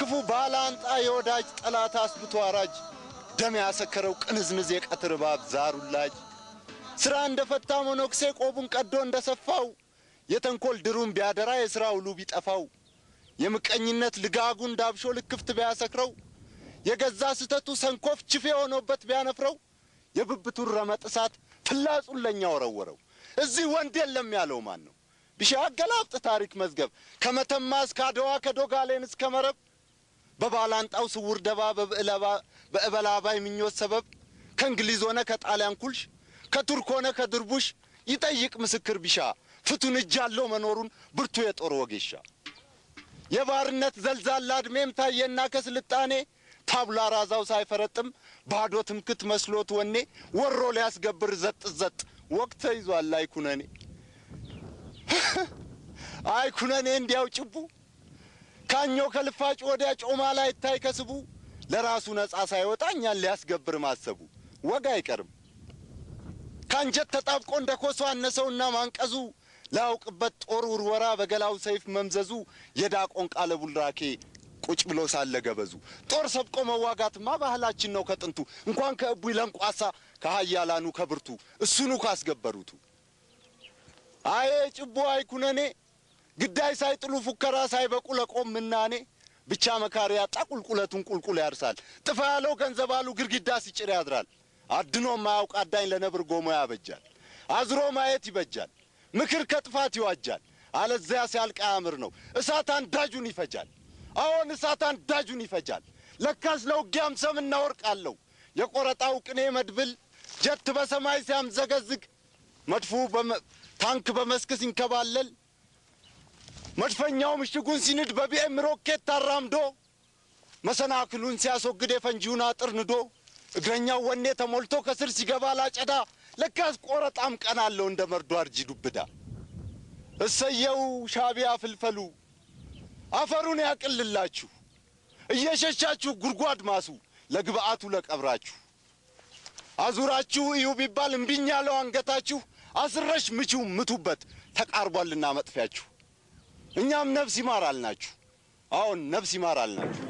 ክፉ ባላንጣ የወዳጅ ጠላት አስብቶ አራጅ ደም ያሰከረው ቅንዝንዝ የቀትር ባብ ዛሩላጅ ስራ እንደፈታ ሞኖክሴ ቆቡን ቀዶ እንደሰፋው የተንኮል ድሩም ቢያደራ የሥራው ሉ ቢጠፋው የምቀኝነት ልጋጉን ዳብሾ ልክፍት ቢያሰክረው የገዛ ስተቱ ሰንኮፍ ችፌ ሆኖበት ቢያነፍረው የብብቱን ረመጥሳት ፍላጹን ለኛ ወረወረው እዚህ ወንድ የለም ያለው ማን ነው ቢሻገላብጥ ታሪክ መዝገብ ከመተማስ ካደዋ ከዶጋሌን እስከ መረብ በባላንጣው ስውር ደባ በእበላባይ ምኞት ሰበብ ከእንግሊዝ ሆነ ከጣሊያን ኩልሽ ከቱርክ ሆነ ከድርቡሽ ይጠይቅ ምስክር ቢሻ ፍቱን እጅ ያለው መኖሩን ብርቱ የጦር ወጌሻ የባርነት ዘልዛላ ዕድሜም ታየና ከስልጣኔ ታብላ ራዛው ሳይፈረጥም ባዶ ትምክት መስሎት ወኔ ወሮ ሊያስገብር ዘጥ ወቅት ይዟል አይኩነኔ እንዲያው ጭቡ ካኞ ከልፋጭ ወዲያ ጮማ ላይ ታይ ከስቡ ለራሱ ነጻ ሳይወጣኛል ሊያስገብር ማሰቡ ወጋ አይቀርም ካንጀት ተጣብቆ እንደኮሶ አነሰውና ማንቀዙ ላውቅበት ጦር ውርወራ በገላው ሰይፍ መምዘዙ የዳቆን ቃለ ቡልራኬ ቁጭ ብሎ ሳለ ገበዙ ጦር ሰብቆ መዋጋትማ ባህላችን ነው ከጥንቱ እንኳን ከእቡይ ለንቋሳ ከሃያላኑ ከብርቱ እሱኑ ካስገበሩቱ አይ ጭቡ አይኩነኔ ግዳይ ሳይጥሉ ፉከራ ሳይበቁ ለቆምናኔ ብቻ መካሪያ ጣቁልቁለቱን ቁልቁል ያርሳል ጥፋ ያለው ገንዘባሉ ግርግዳ ሲጭር ያድራል አድኖ ማያውቅ አዳኝ ለነብር ጎሞ ያበጃል አዝሮ ማየት ይበጃል ምክር ከጥፋት ይዋጃል አለዚያ ሲያልቅ አያምር ነው እሳት አንዳጁን ይፈጃል አሁን እሳት አንዳጁን ይፈጃል ለካስ ለውጊያም ሰምና ወርቅ አለው የቆረጣው ቅኔ መድብል ጀት በሰማይ ሲያምዘገዝግ መድፉ ታንክ በመስክ ሲንከባለል መድፈኛው ምሽጉን ሲንድ በቢኤም ሮኬት ታራምዶ መሰናክሉን ሲያስወግድ የፈንጂውን አጥር ንዶ እግረኛው ወኔ ተሞልቶ ከስር ሲገባ ላጨዳ ለካስ ቆረጣም ቀናለው እንደ መርዶ አርጂ ዱብዳ እሰየው ሻቢያ ፍልፈሉ አፈሩን ያቅልላችሁ እየሸሻችሁ ጉርጓድ ማሱ ለግብአቱ ለቀብራችሁ አዙራችሁ እዩ ቢባል እምቢኝ ያለው አንገታችሁ አስረሽ ምቹ ምቱበት ተቃርቧልና መጥፊያችሁ እኛም ነፍስ ይማራልናችሁ አሁን ነፍስ ይማራልናችሁ